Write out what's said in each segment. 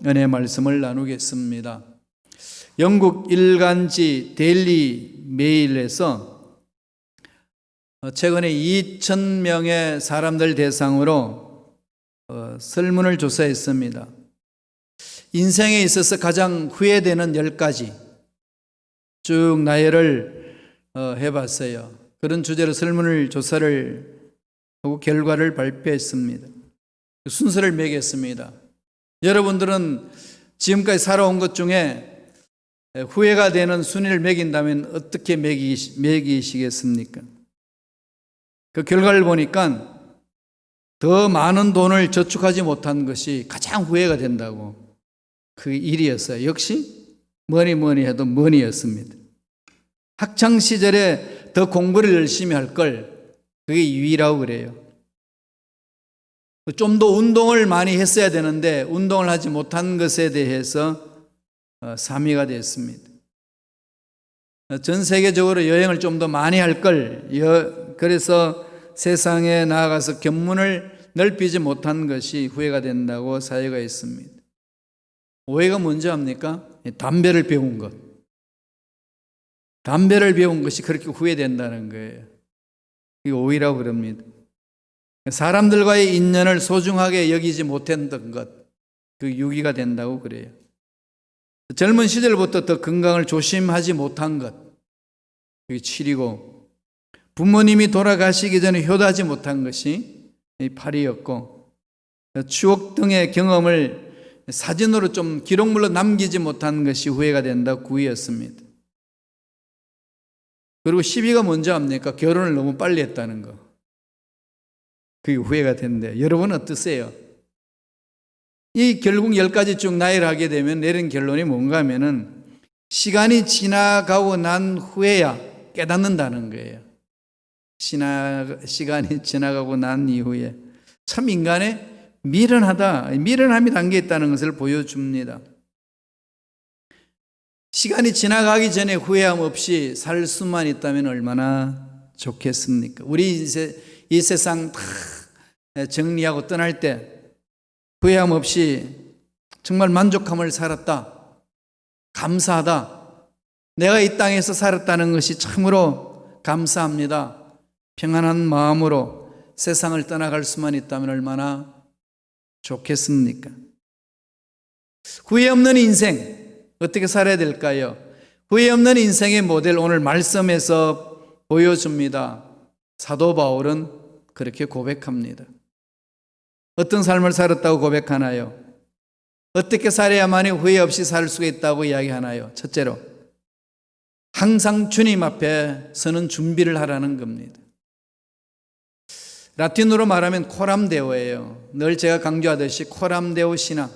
은혜 말씀을 나누겠습니다. 영국 일간지 데일리 메일에서 최근에 2,000명의 사람들 대상으로 설문을 조사했습니다. 인생에 있어서 가장 후회되는 10가지 쭉 나열을 해봤어요. 그런 주제로 설문을 조사를 하고 결과를 발표했습니다. 순서를 매겼습니다. 여러분들은 지금까지 살아온 것 중에 후회가 되는 순위를 매긴다면 어떻게 매기시겠습니까? 그 결과를 보니까 더 많은 돈을 저축하지 못한 것이 가장 후회가 된다고 그 일이었어요. 역시 뭐니 해도 머니였습니다. 학창시절에 더 공부를 열심히 할 걸 그게 2위라고 그래요. 좀 더 운동을 많이 했어야 되는데 운동을 하지 못한 것에 대해서 3위가 됐습니다. 전 세계적으로 여행을 좀 더 많이 할 걸, 그래서 세상에 나아가서 견문을 넓히지 못한 것이 후회가 된다고 4위가 있습니다. 5위가 뭔지 압니까? 담배를 배운 것. 담배를 배운 것이 그렇게 후회된다는 거예요. 이게 5위라고 그럽니다. 사람들과의 인연을 소중하게 여기지 못했던 것, 그 6위가 된다고 그래요. 젊은 시절부터 더 건강을 조심하지 못한 것, 그게 7위고, 부모님이 돌아가시기 전에 효도하지 못한 것이 8위였고, 추억 등의 경험을 사진으로 좀 기록물로 남기지 못한 것이 후회가 된다 9위였습니다. 그리고 10위가 뭔지 압니까? 결혼을 너무 빨리 했다는 거. 그게 후회가 된대. 여러분은 어떠세요? 이 결국 10가지 쭉 나열하게 되면 내린 결론이 뭔가 하면은 시간이 지나가고 난 후에야 깨닫는다는 거예요. 시간이 지나가고 난 이후에 참 인간의 미련함이 담겨 있다는 것을 보여줍니다. 시간이 지나가기 전에 후회함 없이 살 수만 있다면 얼마나 좋겠습니까? 우리 이 세상 다 정리하고 떠날 때 후회함 없이 정말 만족함을 살았다, 감사하다, 내가 이 땅에서 살았다는 것이 참으로 감사합니다, 평안한 마음으로 세상을 떠나갈 수만 있다면 얼마나 좋겠습니까? 후회 없는 인생 어떻게 살아야 될까요? 후회 없는 인생의 모델 오늘 말씀에서 보여줍니다. 사도 바울은 그렇게 고백합니다. 어떤 삶을 살았다고 고백하나요? 어떻게 살아야만이 후회 없이 살 수가 있다고 이야기하나요? 첫째로, 항상 주님 앞에 서는 준비를 하라는 겁니다. 라틴어로 말하면 코람데오예요. 늘 제가 강조하듯이 코람데오 신앙,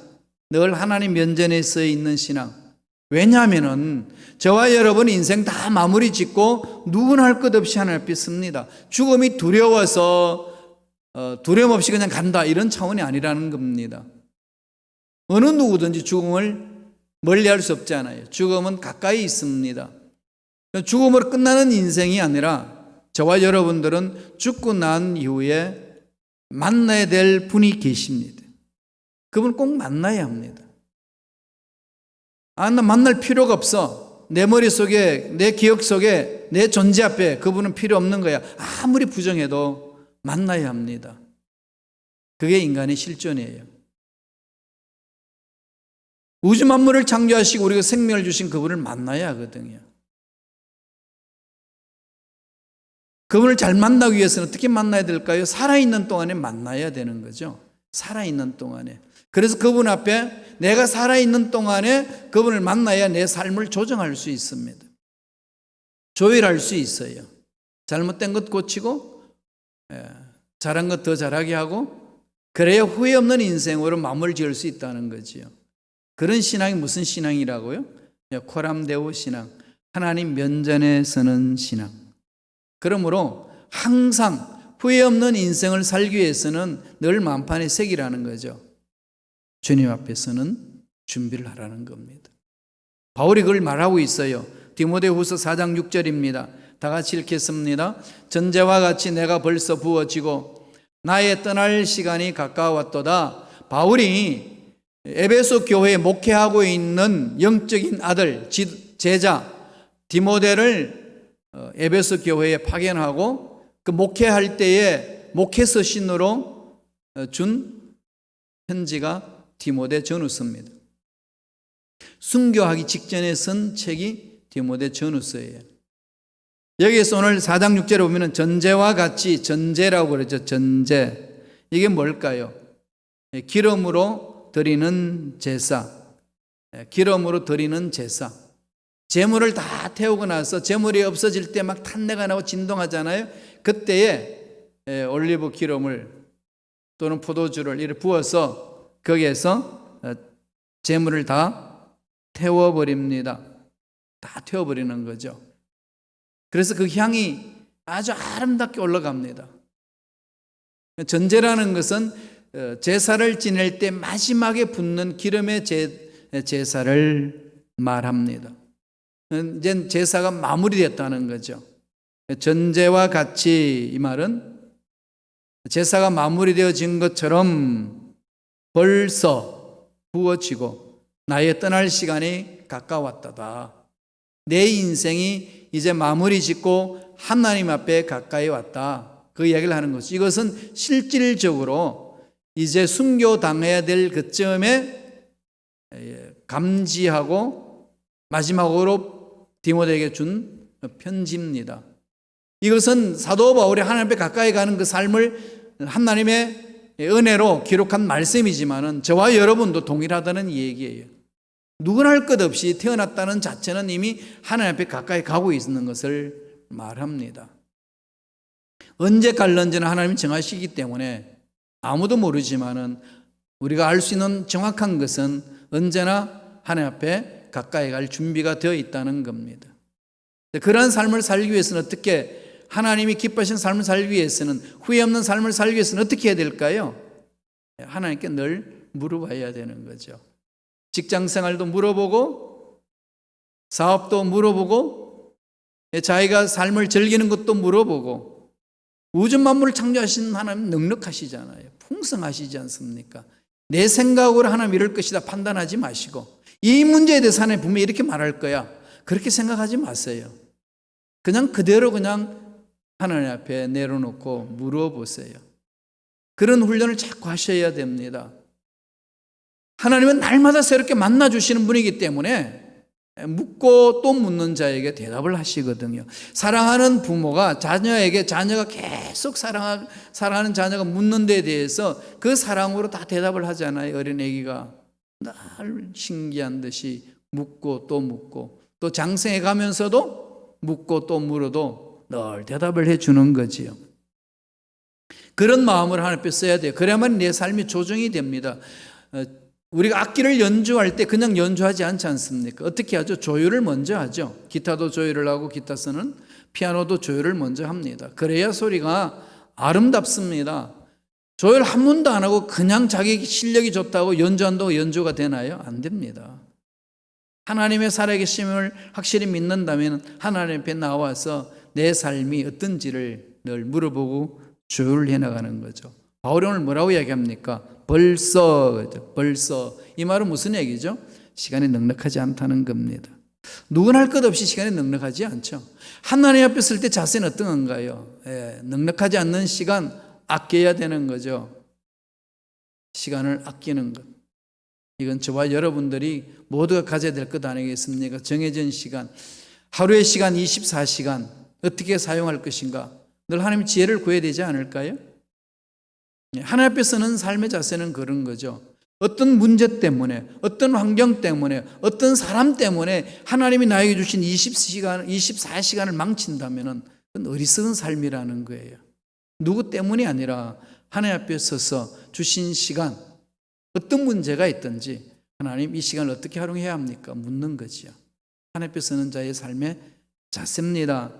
늘 하나님 면전에 서 있는 신앙. 왜냐하면 저와 여러분 인생 다 마무리 짓고 누구나 할 것 없이 하나님 앞에 섭니다. 죽음이 두려워서 두려움 없이 그냥 간다, 이런 차원이 아니라는 겁니다. 어느 누구든지 죽음을 멀리할 수 없잖아요. 죽음은 가까이 있습니다. 죽음으로 끝나는 인생이 아니라 저와 여러분들은 죽고 난 이후에 만나야 될 분이 계십니다. 그분 꼭 만나야 합니다. 나 만날 필요가 없어. 내 머릿속에, 내 기억 속에, 내 존재 앞에 그분은 필요 없는 거야. 아무리 부정해도 만나야 합니다. 그게 인간의 실존이에요. 우주 만물을 창조하시고 우리가 생명을 주신 그분을 만나야 하거든요. 그분을 잘 만나기 위해서는 어떻게 만나야 될까요? 살아있는 동안에 만나야 되는 거죠. 살아있는 동안에. 그래서 그분 앞에 내가 살아있는 동안에 그분을 만나야 내 삶을 조정할 수 있습니다. 조율할 수 있어요. 잘못된 것 고치고 잘한 것 더 잘하게 하고, 그래야 후회 없는 인생으로 마무리를 지을 수 있다는 거지요. 그런 신앙이 무슨 신앙이라고요? 코람데오 신앙, 하나님 면전에 서는 신앙. 그러므로 항상 후회 없는 인생을 살기 위해서는 늘 만판의 색이라는 거죠. 주님 앞에서는 준비를 하라는 겁니다. 바울이 그걸 말하고 있어요. 디모데후서 4장 6절입니다. 다 같이 읽겠습니다. 전제와 같이 내가 벌써 부어지고 나의 떠날 시간이 가까웠도다. 바울이 에베소 교회에 목회하고 있는 영적인 아들, 제자 디모데를 에베소 교회에 파견하고 그 목회할 때에 목회 서신으로 준 편지가 디모데 전후서입니다. 순교하기 직전에 쓴 책이 디모데 전후서예요. 여기에서 오늘 4장 6절에 보면 전제와 같이, 전제라고 그러죠. 전제. 이게 뭘까요? 기름으로 드리는 제사. 기름으로 드리는 제사. 제물을 다 태우고 나서 제물이 없어질 때 막 탄내가 나고 진동하잖아요. 그때에 올리브 기름을 또는 포도주를 이렇게 부어서 거기에서 제물을 다 태워버립니다. 다 태워버리는 거죠. 그래서 그 향이 아주 아름답게 올라갑니다. 전제라는 것은 제사를 지낼 때 마지막에 붓는 기름의 제사를 말합니다. 이제 제사가 마무리됐다는 거죠. 전제와 같이, 이 말은 제사가 마무리되어진 것처럼 벌써 부어지고 나의 떠날 시간이 가까웠다. 내 인생이 이제 마무리 짓고 하나님 앞에 가까이 왔다. 그 이야기를 하는 것이죠. 이것은 실질적으로 이제 순교당해야 될 그쯤에 감지하고 마지막으로 디모데에게 준 편지입니다. 이것은 사도 바울이 하나님 앞에 가까이 가는 그 삶을 하나님의 은혜로 기록한 말씀이지만은 저와 여러분도 동일하다는 얘기예요. 누구나 할 것 없이 태어났다는 자체는 이미 하나님 앞에 가까이 가고 있는 것을 말합니다. 언제 갈는지는 하나님이 정하시기 때문에 아무도 모르지만은 우리가 알 수 있는 정확한 것은 언제나 하나님 앞에 가까이 갈 준비가 되어 있다는 겁니다. 그러한 삶을 살기 위해서는 어떻게, 하나님이 기뻐하시는 삶을 살기 위해서는, 후회 없는 삶을 살기 위해서는 어떻게 해야 될까요? 하나님께 늘 물어봐야 되는 거죠. 직장 생활도 물어보고, 사업도 물어보고, 자기가 삶을 즐기는 것도 물어보고, 우주 만물을 창조하신 하나님 넉넉하시잖아요. 풍성하시지 않습니까? 내 생각으로 하나님 이럴 것이다 판단하지 마시고, 이 문제에 대해서 하나님 분명히 이렇게 말할 거야, 그렇게 생각하지 마세요. 그냥 그대로 그냥 하나님 앞에 내려놓고 물어보세요. 그런 훈련을 자꾸 하셔야 됩니다. 하나님은 날마다 새롭게 만나주시는 분이기 때문에 묻고 또 묻는 자에게 대답을 하시거든요. 사랑하는 부모가 자녀에게, 자녀가 계속 사랑하는 자녀가 묻는 데에 대해서 그 사랑으로 다 대답을 하잖아요. 어린애기가 늘 신기한 듯이 묻고 또 장성해 가면서도 묻고 또 물어도 늘 대답을 해주는 거지요. 그런 마음을 하나님 앞에 써야 돼요. 그래야만 내 삶이 조정이 됩니다. 우리가 악기를 연주할 때 그냥 연주하지 않지 않습니까? 어떻게 하죠? 조율을 먼저 하죠. 기타도 조율을 하고, 기타서는 피아노도 조율을 먼저 합니다. 그래야 소리가 아름답습니다. 조율 한 번도 안 하고 그냥 자기 실력이 좋다고 연주한다고 연주가 되나요? 안 됩니다. 하나님의 살아계심을 확실히 믿는다면 하나님 앞에 나와서 내 삶이 어떤지를 늘 물어보고 조율을 해나가는 거죠. 바울이 오늘 뭐라고 이야기합니까? 벌써. 이 말은 무슨 얘기죠? 시간이 넉넉하지 않다는 겁니다. 누구나 할 것 없이 시간이 넉넉하지 않죠. 하나님 앞에 설 때 자세는 어떤 건가요? 넉넉하지 않는 시간 아껴야 되는 거죠. 시간을 아끼는 것. 이건 저와 여러분들이 모두가 가져야 될 것 아니겠습니까? 정해진 시간, 하루의 시간 24시간 어떻게 사용할 것인가? 늘 하나님 지혜를 구해야 되지 않을까요? 하나님 앞에 서는 삶의 자세는 그런 거죠. 어떤 문제 때문에, 어떤 환경 때문에, 어떤 사람 때문에 하나님이 나에게 주신 24시간을 망친다면 그건 어리석은 삶이라는 거예요. 누구 때문이 아니라 하나님 앞에 서서 주신 시간, 어떤 문제가 있든지 하나님 이 시간을 어떻게 활용해야 합니까? 묻는 거지요. 하나님 앞에 서는 자의 삶의 자세입니다.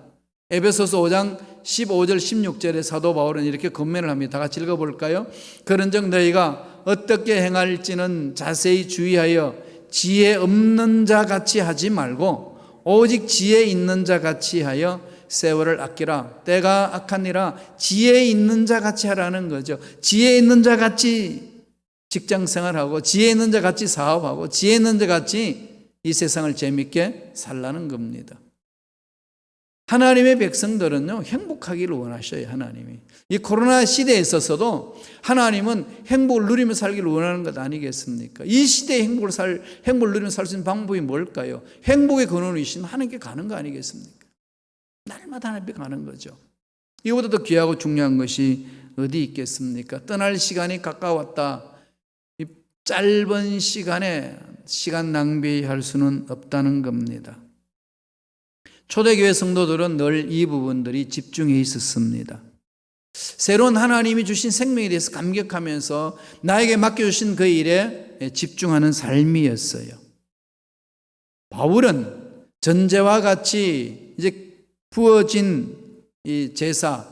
에베소서 5장 15절 16절에 사도 바울은 이렇게 권면을 합니다. 다 같이 읽어볼까요? 그런즉 너희가 어떻게 행할지는 자세히 주의하여 지혜 없는 자 같이 하지 말고 오직 지혜 있는 자 같이 하여 세월을 아끼라. 때가 악하니라. 지혜 있는 자 같이 하라는 거죠. 지혜 있는 자 같이 직장 생활하고 지혜 있는 자 같이 사업하고 지혜 있는 자 같이 이 세상을 재밌게 살라는 겁니다. 하나님의 백성들은요, 행복하기를 원하셔요. 하나님이 이 코로나 시대에 있어서도 하나님은 행복을 누리며 살기를 원하는 것 아니겠습니까? 이 시대에 행복을 누리며 살 수 있는 방법이 뭘까요? 행복의 근원이신 하나님께 가는 거 아니겠습니까? 날마다 하나님께 가는 거죠. 이보다 더 귀하고 중요한 것이 어디 있겠습니까? 떠날 시간이 가까웠다. 이 짧은 시간에 시간 낭비할 수는 없다는 겁니다. 초대교회 성도들은 늘 이 부분들이 집중해 있었습니다. 새로운 하나님이 주신 생명에 대해서 감격하면서 나에게 맡겨주신 그 일에 집중하는 삶이었어요. 바울은 전제와 같이 이제 부어진 이 제사,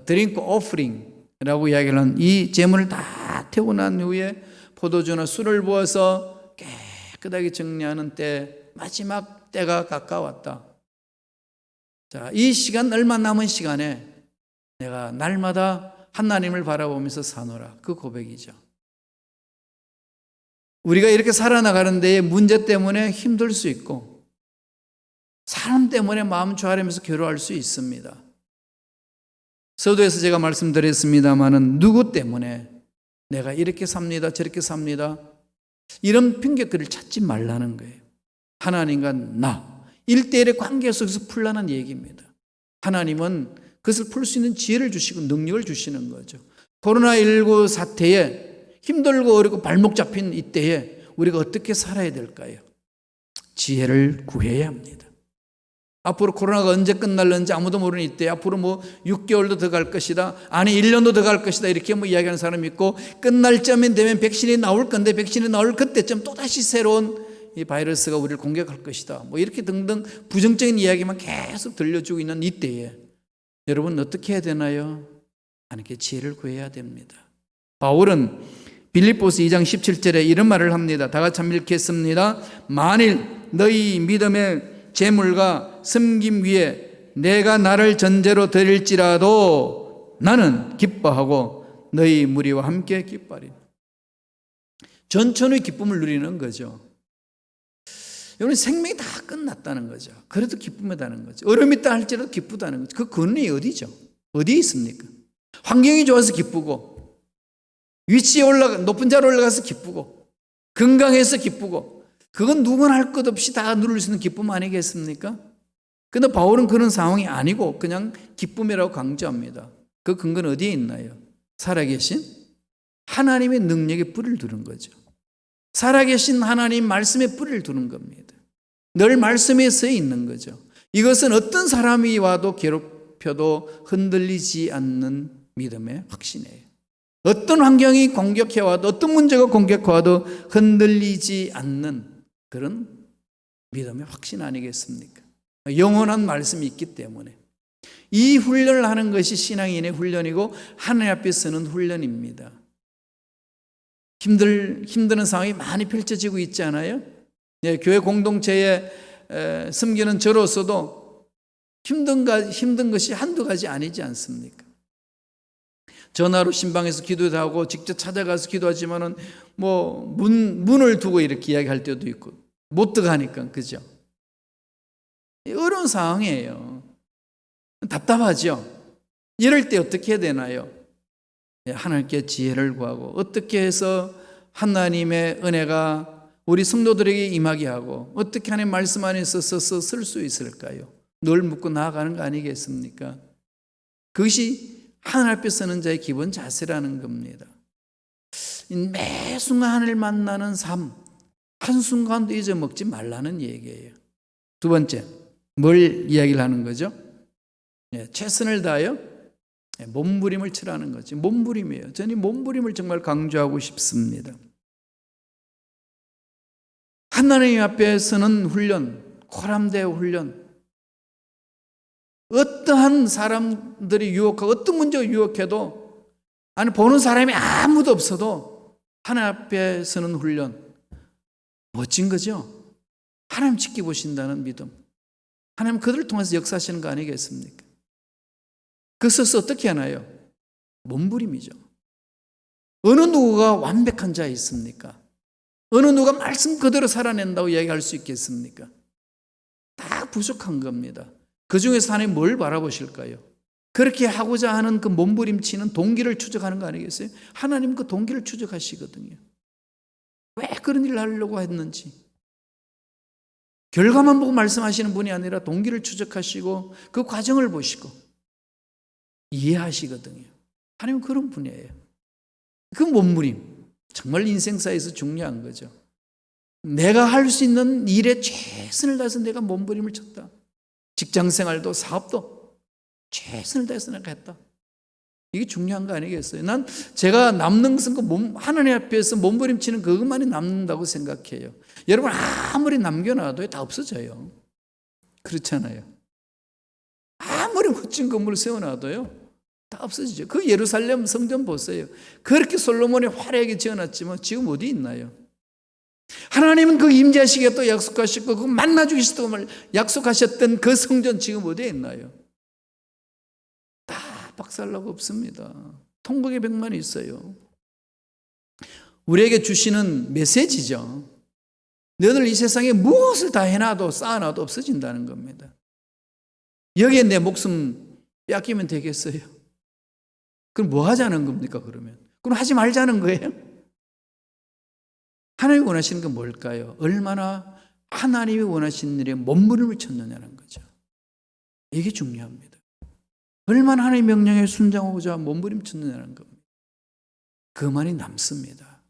드링크 오프링이라고 이야기를 하는 이 제물을 다 태우고 난 후에 포도주나 술을 부어서 깨끗하게 정리하는 때, 마지막 때가 가까웠다. 자, 이 시간, 얼마 남은 시간에 내가 날마다 하나님을 바라보면서 사노라. 그 고백이죠. 우리가 이렇게 살아나가는 데에 문제 때문에 힘들 수 있고 사람 때문에 마음 조아리면서 괴로워할 수 있습니다. 서두에서 제가 말씀드렸습니다마는 누구 때문에 내가 이렇게 삽니다, 저렇게 삽니다, 이런 핑계거리를 찾지 말라는 거예요. 하나님과 나 1대1의 관계 속에서 풀라는 얘기입니다. 하나님은 그것을 풀 수 있는 지혜를 주시고 능력을 주시는 거죠. 코로나19 사태에 힘들고 어렵고 발목 잡힌 이때에 우리가 어떻게 살아야 될까요? 지혜를 구해야 합니다. 앞으로 코로나가 언제 끝날는지 아무도 모르는 이때, 앞으로 6개월도 더 갈 것이다, 아니 1년도 더 갈 것이다, 이렇게 이야기하는 사람이 있고, 끝날 점이 되면 백신이 나올 건데 백신이 나올 그때쯤 또다시 새로운 이 바이러스가 우리를 공격할 것이다, 이렇게 등등 부정적인 이야기만 계속 들려주고 있는 이때에 여러분 어떻게 해야 되나요? 하나님께 지혜를 구해야 됩니다. 바울은 빌립보서 2장 17절에 이런 말을 합니다. 다 같이 한번 읽겠습니다. 만일 너희 믿음의 재물과 섬김 위에 내가 나를 전제로 드릴지라도 나는 기뻐하고 너희 무리와 함께 기뻐하리라. 전천후의 기쁨을 누리는 거죠. 여러분, 생명이 다 끝났다는 거죠. 그래도 기쁨이다는 거죠. 어려움이 있다 할지라도 기쁘다는 거죠. 그 근원이 어디죠? 어디에 있습니까? 환경이 좋아서 기쁘고, 위치에 높은 자로 올라가서 기쁘고, 건강해서 기쁘고, 그건 누구나 할 것 없이 다 누릴 수 있는 기쁨 아니겠습니까? 그런데 바울은 그런 상황이 아니고 그냥 기쁨이라고 강조합니다. 그 근거는 어디에 있나요? 살아계신 하나님의 능력에 뿌리를 두는 거죠. 살아계신 하나님 말씀에 뿌리를 두는 겁니다. 늘 말씀에 서 있는 거죠. 이것은 어떤 사람이 와도 괴롭혀도 흔들리지 않는 믿음의 확신이에요. 어떤 환경이 공격해와도, 어떤 문제가 공격해와도 흔들리지 않는 그런 믿음의 확신 아니겠습니까? 영원한 말씀이 있기 때문에 이 훈련을 하는 것이 신앙인의 훈련이고 하나님 앞에 서는 훈련입니다. 힘드는 상황이 많이 펼쳐지고 있지 않아요? 네, 교회 공동체에 섬기는 저로서도 힘든 것이 한두 가지 아니지 않습니까? 전화로 신방에서 기도도 하고 직접 찾아가서 기도하지만은 문을 두고 이렇게 이야기할 때도 있고 못 들어가니까, 그죠? 어려운 상황이에요. 답답하죠? 이럴 때 어떻게 해야 되나요? 하나님께 지혜를 구하고 어떻게 해서 하나님의 은혜가 우리 성도들에게 임하게 하고 어떻게 하나님 말씀 안에서 서서 쓸 수 있을까요? 늘 묻고 나아가는 거 아니겠습니까? 그것이 하나님 앞에 서는 자의 기본 자세라는 겁니다. 매 순간 하나님을 만나는 삶, 한순간도 잊어먹지 말라는 얘기예요. 두 번째, 뭘 이야기를 하는 거죠? 최선을 다하여 몸부림을 치라는 거지. 몸부림이에요. 저는 이 몸부림을 정말 강조하고 싶습니다. 하나님 앞에 서는 훈련, 코람대 훈련. 어떠한 사람들이 유혹하고 어떤 문제가 유혹해도, 아니 보는 사람이 아무도 없어도 하나님 앞에 서는 훈련. 멋진 거죠. 하나님 지켜보신다는 믿음. 하나님 그들을 통해서 역사하시는 거 아니겠습니까? 그것을 어떻게 하나요? 몸부림이죠. 어느 누구가 완벽한 자 있습니까? 어느 누가 말씀 그대로 살아낸다고 이야기할 수 있겠습니까? 다 부족한 겁니다. 그 중에서 하나님 뭘 바라보실까요? 그렇게 하고자 하는 그 몸부림치는 동기를 추적하는 거 아니겠어요? 하나님 그 동기를 추적하시거든요. 왜 그런 일을 하려고 했는지. 결과만 보고 말씀하시는 분이 아니라 동기를 추적하시고 그 과정을 보시고 이해하시거든요. 하나님은 그런 분이에요. 그 몸부림, 정말 인생사에서 중요한 거죠. 내가 할 수 있는 일에 최선을 다해서 내가 몸부림을 쳤다. 직장생활도 사업도 최선을 다해서 내가 했다. 이게 중요한 거 아니겠어요? 난 제가 남는 것은 하나님 앞에서 몸부림치는 그것만이 남는다고 생각해요. 여러분 아무리 남겨놔도 다 없어져요. 그렇잖아요. 아무리 멋진 건물을 세워놔도요 다 없어지죠. 그 예루살렘 성전 보세요. 그렇게 솔로몬이 화려하게 지어놨지만 지금 어디 있나요? 하나님은 그 임재하시겠다고 약속하셨고 그 만나주시겠다고 약속하셨던 그 성전 지금 어디에 있나요? 다 박살나고 없습니다. 통곡의 벽만 있어요. 우리에게 주시는 메시지죠. 너희들 이 세상에 무엇을 다 해놔도 쌓아놔도 없어진다는 겁니다. 여기에 내 목숨 뺏기면 되겠어요? 그럼 뭐 하자는 겁니까 그러면? 그럼 하지 말자는 거예요? 하나님이 원하시는 건 뭘까요? 얼마나 하나님이 원하시는 일에 몸부림을 쳤느냐는 거죠. 이게 중요합니다. 얼마나 하나님의 명령에 순종하고자 몸부림 쳤느냐는 겁니다. 그만이 남습니다.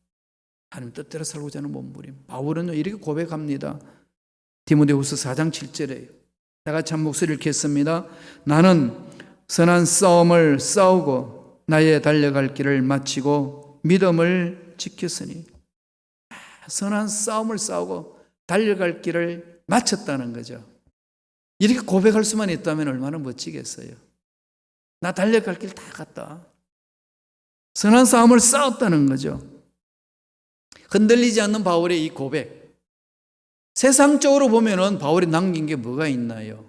하나님 뜻대로 살고자 하는 몸부림. 바울은요 이렇게 고백합니다. 디모데후서 4장 7절에 다 같이 한 목소리를 겠습니다. 나는 선한 싸움을 싸우고 나의 달려갈 길을 마치고 믿음을 지켰으니. 선한 싸움을 싸우고 달려갈 길을 마쳤다는 거죠. 이렇게 고백할 수만 있다면 얼마나 멋지겠어요. 나 달려갈 길 다 갔다. 선한 싸움을 싸웠다는 거죠. 흔들리지 않는 바울의 이 고백. 세상적으로 보면은 바울이 남긴 게 뭐가 있나요?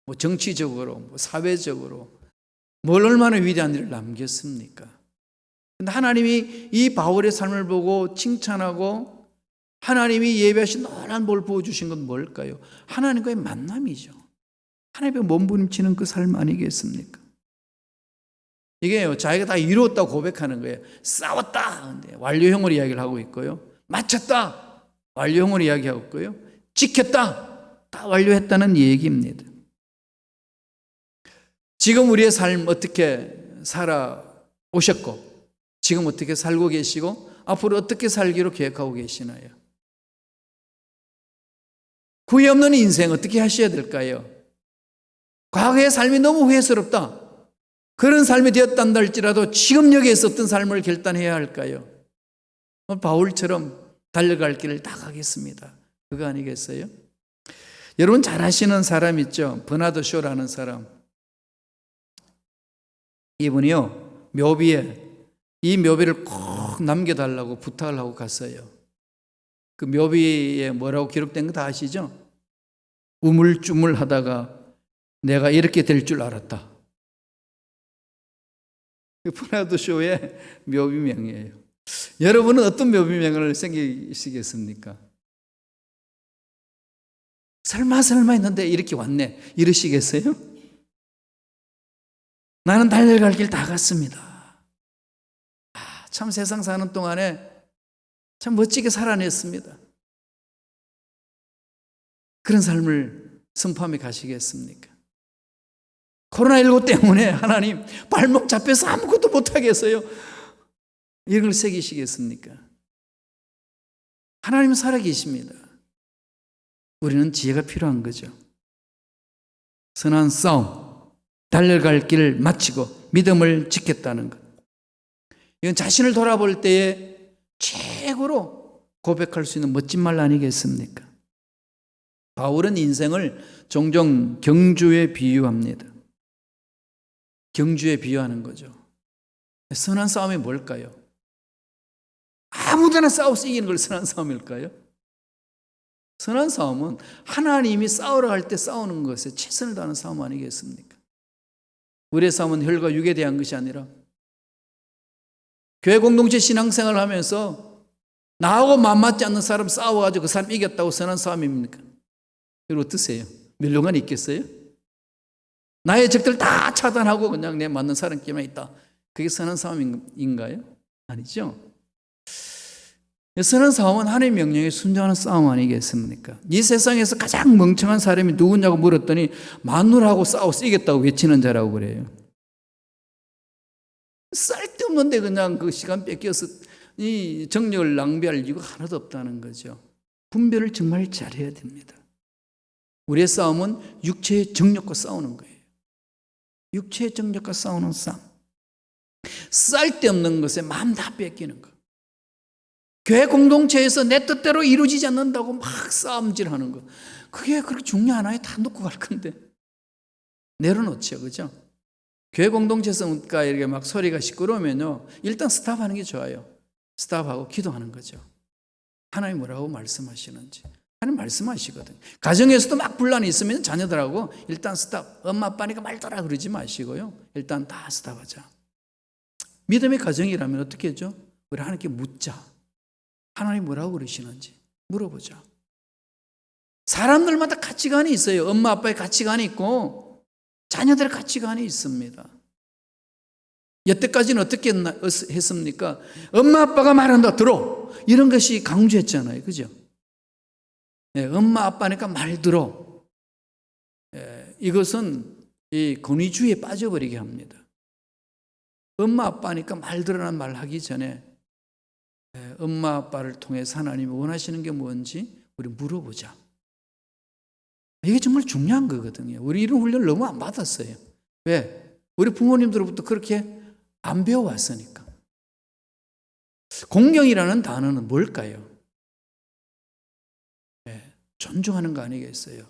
뭐 정치적으로, 뭐 사회적으로 뭘 얼마나 위대한 일을 남겼습니까? 근데 하나님이 이 바울의 삶을 보고 칭찬하고 하나님이 예배하신 노란 볼 부어주신 건 뭘까요? 하나님과의 만남이죠. 하나님의 몸부림치는 그 삶 아니겠습니까? 이게요, 자기가 다 이루었다고 고백하는 거예요. 싸웠다! 완료형으로 이야기를 하고 있고요. 마쳤다! 완료형으로 이야기하고 있고요. 지켰다! 다 완료했다는 얘기입니다. 지금 우리의 삶 어떻게 살아오셨고 지금 어떻게 살고 계시고 앞으로 어떻게 살기로 계획하고 계시나요? 후회 없는 인생 어떻게 하셔야 될까요? 과거의 삶이 너무 후회스럽다. 그런 삶이 되었단다 할지라도 지금 여기에서 어떤 삶을 결단해야 할까요? 바울처럼 달려갈 길을 다 가겠습니다. 그거 아니겠어요? 여러분 잘 아시는 사람 있죠? 버나드 쇼라는 사람. 이분이요 묘비에 이 묘비를 꼭 남겨달라고 부탁을 하고 갔어요. 그 묘비에 뭐라고 기록된 거 다 아시죠? 우물쭈물 하다가 내가 이렇게 될 줄 알았다. 버나드 쇼의 묘비명이에요. 여러분은 어떤 묘비명을 생기시겠습니까? 설마 했는데 이렇게 왔네 이러시겠어요? 나는 달려갈 길 다 갔습니다. 참 세상 사는 동안에 참 멋지게 살아냈습니다. 그런 삶을 선포하며 가시겠습니까? 코로나19 때문에 하나님 발목 잡혀서 아무것도 못하게 했어요. 이런 걸 새기시겠습니까? 하나님은 살아계십니다. 우리는 지혜가 필요한 거죠. 선한 싸움, 달려갈 길을 마치고 믿음을 지켰다는 것. 이건 자신을 돌아볼 때에 최고로 고백할 수 있는 멋진 말 아니겠습니까? 바울은 인생을 종종 경주에 비유합니다. 경주에 비유하는 거죠. 선한 싸움이 뭘까요? 아무데나 싸워서 이기는 걸 선한 싸움일까요? 선한 싸움은 하나님이 싸우러 갈 때 싸우는 것에 최선을 다하는 싸움 아니겠습니까? 우리의 싸움은 혈과 육에 대한 것이 아니라 교회 공동체 신앙생활을 하면서 나하고 맞지 않는 사람 싸워가지고 그 사람 이겼다고 선한 싸움입니까? 이거 어떠세요? 멸류관이 있겠어요? 나의 적들 다 차단하고 그냥 내 맞는 사람끼리만 있다. 그게 선한 싸움인가요? 아니죠. 선한 싸움은 하나님의 명령에 순종하는 싸움 아니겠습니까? 이 세상에서 가장 멍청한 사람이 누구냐고 물었더니 마누라하고 싸워서 이겼다고 외치는 자라고 그래요. 쓸데없는데 그냥 그 시간 뺏겨서 이 정력을 낭비할 이유가 하나도 없다는 거죠. 분별을 정말 잘해야 됩니다. 우리의 싸움은 육체의 정력과 싸우는 거예요. 육체의 정력과 싸우는 싸움. 쓸데없는 것에 마음 다 뺏기는 거. 교회 공동체에서 내 뜻대로 이루어지지 않는다고 막 싸움질하는 거. 그게 그렇게 중요하나요? 다 놓고 갈 건데. 내려놓죠, 그죠? 교회 공동체에서 이렇게 막 소리가 시끄러우면요, 일단 스탑하는 게 좋아요. 스탑하고 기도하는 거죠. 하나님 뭐라고 말씀하시는지. 하나님 말씀하시거든요. 가정에서도 막 분란이 있으면 자녀들하고 일단 스탑. 엄마 아빠니까 말더라 그러지 마시고요. 일단 다 스탑하자. 믿음의 가정이라면 어떻게 하죠? 우리 하나님께 묻자. 하나님 뭐라고 그러시는지 물어보자. 사람들마다 가치관이 있어요. 엄마 아빠의 가치관이 있고 자녀들의 가치관이 있습니다. 여태까지는 어떻게 했습니까? 엄마 아빠가 말한다 들어. 이런 것이 강조했잖아요. 그죠? 네, 엄마 아빠니까 말 들어. 이것은 이 권위주의에 빠져버리게 합니다. 엄마 아빠니까 말 들으라는 말 하기 전에 엄마 아빠를 통해서 하나님이 원하시는 게 뭔지 우리 물어보자. 이게 정말 중요한 거거든요. 우리 이런 훈련을 너무 안 받았어요. 왜? 우리 부모님들로부터 그렇게 안 배워왔으니까. 공경이라는 단어는 뭘까요? 존중하는 거 아니겠어요?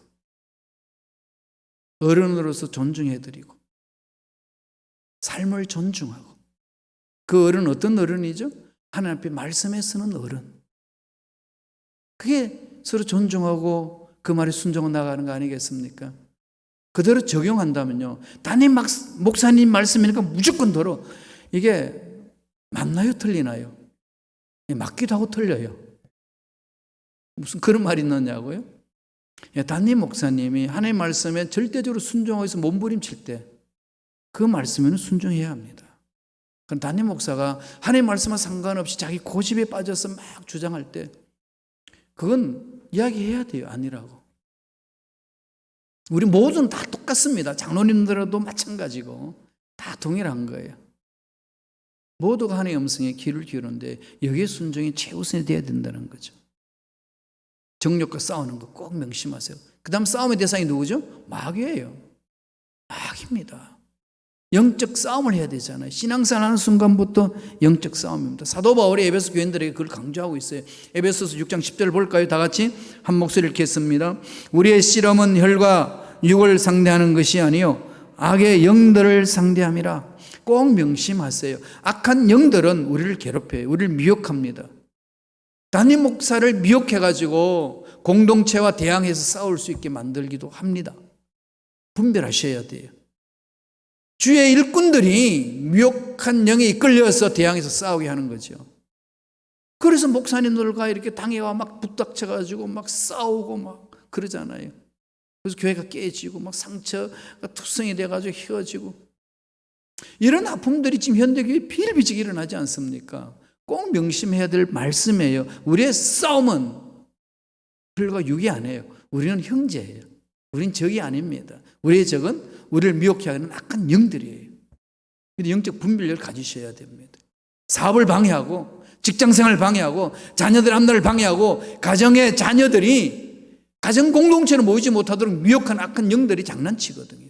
어른으로서 존중해드리고 삶을 존중하고. 그 어른은 어떤 어른이죠? 하나님 앞에 말씀에 서는 어른. 그게 서로 존중하고 그 말에 순종해 나가는 거 아니겠습니까? 그대로 적용한다면요, 담임 목사님 말씀이니까 무조건 들어. 이게 맞나요? 틀리나요? 맞기도 하고 틀려요. 무슨 그런 말이 있느냐고요? 담임 목사님이 하나님 말씀에 절대적으로 순종해서 몸부림칠 때 그 말씀에는 순종해야 합니다. 그럼 담임 목사가 하나님 말씀과 상관없이 자기 고집에 빠져서 막 주장할 때 그건 이야기해야 돼요. 아니라고. 우리 모두는 다 똑같습니다. 장로님들도 마찬가지고 다 동일한 거예요. 모두가 하나님의 음성에 귀를 기울이는데 여기에 순종이 최우선이 되어야 된다는 거죠. 정욕과 싸우는 거 꼭 명심하세요. 그 다음 싸움의 대상이 누구죠? 마귀예요. 마귀입니다. 영적 싸움을 해야 되잖아요. 신앙생활 하는 순간부터 영적 싸움입니다. 사도 바울이 에베소 교인들에게 그걸 강조하고 있어요. 에베소서 6장 10절 볼까요? 다 같이 한 목소리를 읽겠습니다. 우리의 씨름은 혈과 육을 상대하는 것이 아니요 악의 영들을 상대함이라. 꼭 명심하세요. 악한 영들은 우리를 괴롭혀요. 우리를 미혹합니다. 담임 목사를 미혹해가지고 공동체와 대항해서 싸울 수 있게 만들기도 합니다. 분별하셔야 돼요. 주의 일꾼들이 미혹한 영에 이끌려서 대항해서 싸우게 하는 거죠. 그래서 목사님들과 이렇게 당해와 막 부닥쳐가지고 막 싸우고 막 그러잖아요. 그래서 교회가 깨지고 막 상처가 투성이 돼가지고 휘어지고 이런 아픔들이 지금 현대교회에 비일비재게 일어나지 않습니까? 꼭 명심해야 될 말씀이에요. 우리의 싸움은 혈과 육이 아니에요. 우리는 형제예요. 우리는 적이 아닙니다. 우리의 적은 우리를 미혹해 하는 악한 영들이에요. 그런데 영적 분별력을 가지셔야 됩니다. 사업을 방해하고 직장생활을 방해하고 자녀들 앞날을 방해하고 가정의 자녀들이 가정 공동체로 모이지 못하도록 미혹한 악한 영들이 장난치거든요.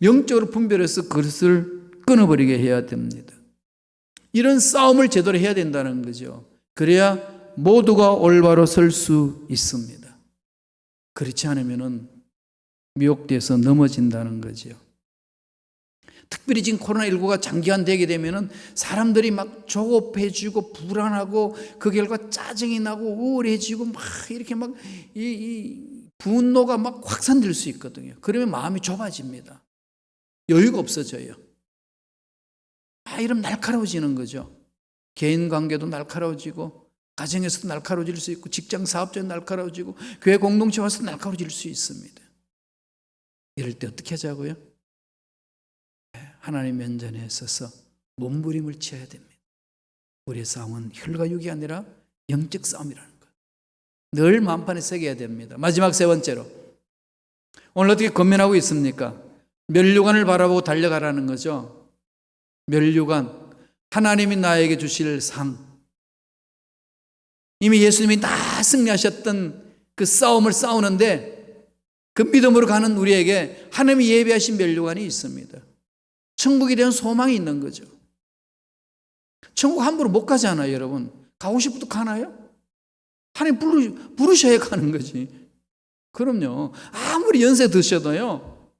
영적으로 분별해서 그것을 끊어버리게 해야 됩니다. 이런 싸움을 제대로 해야 된다는 거죠. 그래야 모두가 올바로 설 수 있습니다. 그렇지 않으면 미혹돼서 넘어진다는 거죠. 특별히 지금 코로나19가 장기간 되게 되면 사람들이 막 조급해지고 불안하고 그 결과 짜증이 나고 우울해지고 막 이렇게 막 이 분노가 막 확산될 수 있거든요. 그러면 마음이 좁아집니다. 여유가 없어져요. 이러면 날카로워지는 거죠. 개인 관계도 날카로워지고, 가정에서도 날카로워질 수 있고, 직장 사업자도 날카로워지고, 교회 공동체 와서도 날카로워질 수 있습니다. 이럴 때 어떻게 하자고요? 하나님 면전에 서서 몸부림을 쳐야 됩니다. 우리의 싸움은 혈과 육이 아니라 영적 싸움이라는 것. 늘 마음판에 새겨야 됩니다. 마지막 세 번째로, 오늘 어떻게 권면하고 있습니까? 면류관을 바라보고 달려가라는 거죠. 면류관, 하나님이 나에게 주실 상. 이미 예수님이 다 승리하셨던 그 싸움을 싸우는데 그 믿음으로 가는 우리에게 하나님이 예비하신 면류관이 있습니다. 천국에 대한 소망이 있는 거죠. 천국 함부로 못 가잖아요, 여러분. 가고 싶어도 가나요? 하나님 부르셔야 가는 거지. 그럼요. 아무리 연세 드셔도요,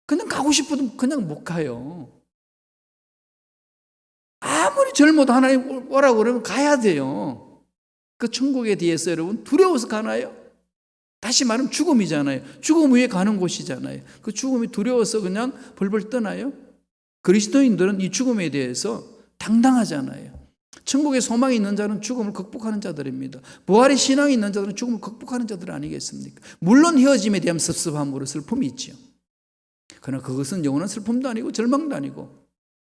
그냥 가고 싶어도 그냥 못 가요. 아무리 젊어도 하나님 오라고 그러면 가야 돼요. 그 천국에 대해서 여러분 두려워서 가나요? 다시 말하면 죽음이잖아요. 죽음 위에 가는 곳이잖아요. 그 죽음이 두려워서 그냥 벌벌 떠나요? 그리스도인들은 이 죽음에 대해서 당당하잖아요. 천국에 소망이 있는 자는 죽음을 극복하는 자들입니다. 부활의 신앙이 있는 자들은 죽음을 극복하는 자들 아니겠습니까? 물론 헤어짐에 대한 섭섭함으로 슬픔이 있죠. 그러나 그것은 영원한 슬픔도 아니고 절망도 아니고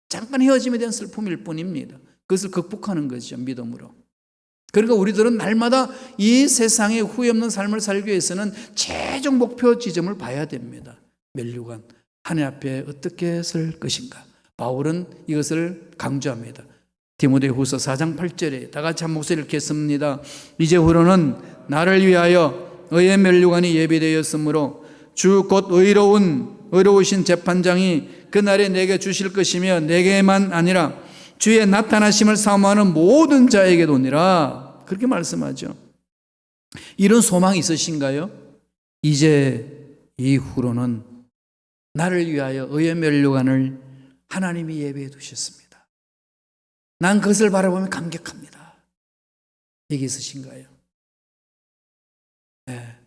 잠깐 헤어짐에 대한 슬픔일 뿐입니다. 그것을 극복하는 거죠, 믿음으로. 그러니까 우리들은 날마다 이 세상에 후회 없는 삶을 살기 위해서는 최종 목표 지점을 봐야 됩니다. 면류관, 하나님 앞에 어떻게 설 것인가. 바울은 이것을 강조합니다. 디모데후서 4장 8절에 다 같이 한 목소리를 읽겠습니다. 이제후로는 나를 위하여 의의 면류관이 예비되었으므로 주 곧 의로우신 재판장이 그날에 내게 주실 것이며 내게만 아니라 주의 나타나심을 사모하는 모든 자에게도니라. 그렇게 말씀하죠. 이런 소망이 있으신가요? 이제 이후로는 나를 위하여 의의 면류관을 하나님이 예비해 두셨습니다. 난 그것을 바라보면 감격합니다. 이게 있으신가요? 네.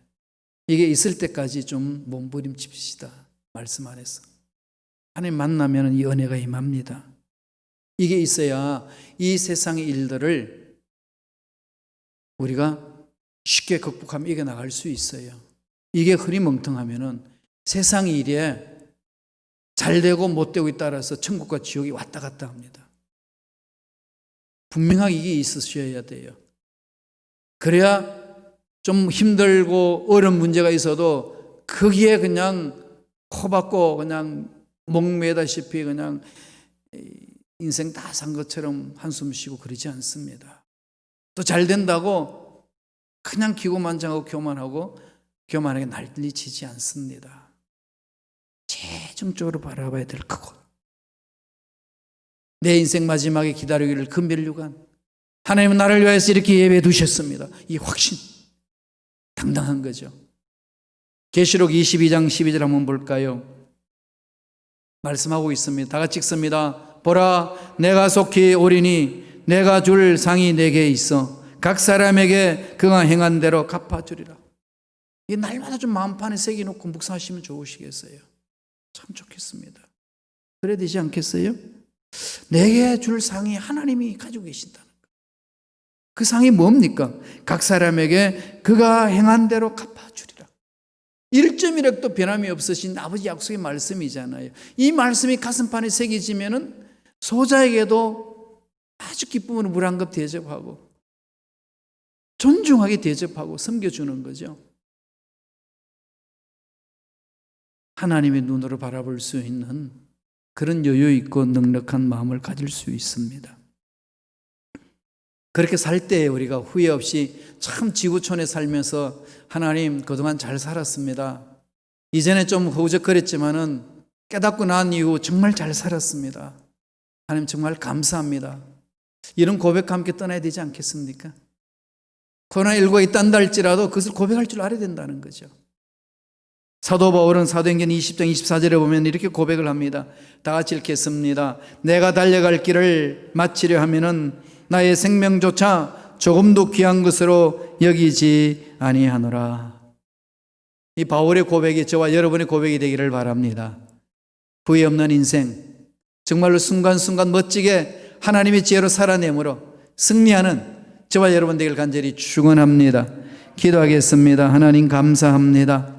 이게 있을 때까지 좀 몸부림칩시다. 말씀 안에서. 하나님 만나면 이 은혜가 임합니다. 이게 있어야 이 세상의 일들을 우리가 쉽게 극복하며 이겨나갈 수 있어요. 이게 흐리멍텅하면은 세상 일에 잘 되고 못 되고에 따라서 천국과 지옥이 왔다 갔다 합니다. 분명하게 이게 있으셔야 돼요. 그래야 좀 힘들고 어려운 문제가 있어도 거기에 그냥 코박고 그냥 목매다시피 그냥 인생 다 산 것처럼 한숨 쉬고 그러지 않습니다. 또 잘 된다고 그냥 기고만장하고 교만하게 난리치지 않습니다. 최종적으로 바라봐야 될 거고, 내 인생 마지막에 기다리기를 그 면류관, 하나님은 나를 위해서 이렇게 예배해 두셨습니다. 이 확신, 당당한 거죠. 계시록 22장 12절 한번 볼까요? 말씀하고 있습니다. 다 같이 읽습니다. 보라, 내가 속히 오리니 내가 줄 상이 내게 있어 각 사람에게 그가 행한 대로 갚아주리라. 이 날마다 좀 마음판에 새겨놓고 묵상하시면 좋으시겠어요. 참 좋겠습니다. 그래야 되지 않겠어요? 내게 줄 상이 하나님이 가지고 계신다는 것. 그 상이 뭡니까? 각 사람에게 그가 행한 대로 갚아주리라. 1점이라도 변함이 없으신 아버지 약속의 말씀이잖아요. 이 말씀이 가슴판에 새겨지면은 소자에게도 아주 기쁨으로 물 한 컵 대접하고 존중하게 대접하고 섬겨주는 거죠. 하나님의 눈으로 바라볼 수 있는 그런 여유 있고 넉넉한 마음을 가질 수 있습니다. 그렇게 살 때 우리가 후회 없이 참 지구촌에 살면서 하나님 그동안 잘 살았습니다. 이전에 좀 허우적거렸지만은 깨닫고 난 이후 정말 잘 살았습니다. 하나님 정말 감사합니다. 이런 고백과 함께 떠나야 되지 않겠습니까? 코로나19가 있단다 할지라도 그것을 고백할 줄 알아야 된다는 거죠. 사도 바울은 사도행전 20장 24절에 보면 이렇게 고백을 합니다. 다 같이 읽겠습니다. 내가 달려갈 길을 마치려 하면은 나의 생명조차 조금도 귀한 것으로 여기지 아니하노라. 이 바울의 고백이 저와 여러분의 고백이 되기를 바랍니다. 후회 없는 인생, 정말로 순간순간 멋지게 하나님의 지혜로 살아내므로 승리하는 저와 여러분 되길 간절히 축원합니다. 기도하겠습니다. 하나님 감사합니다.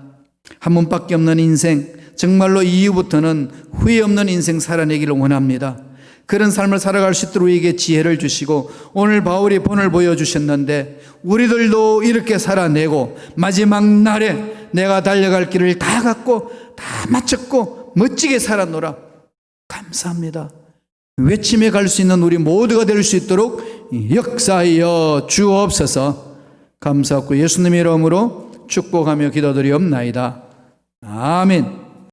한 번밖에 없는 인생, 정말로 이후부터는 후회 없는 인생 살아내기를 원합니다. 그런 삶을 살아갈 수 있도록 우리에게 지혜를 주시고 오늘 바울이 본을 보여주셨는데 우리들도 이렇게 살아내고 마지막 날에 내가 달려갈 길을 다 갖고 다 마쳤고 멋지게 살아노라. 감사합니다. 외침에 갈 수 있는 우리 모두가 될 수 있도록 역사하여 주옵소서. 감사하고 예수님의 이름으로 축복하며 기도드리옵나이다. 아멘.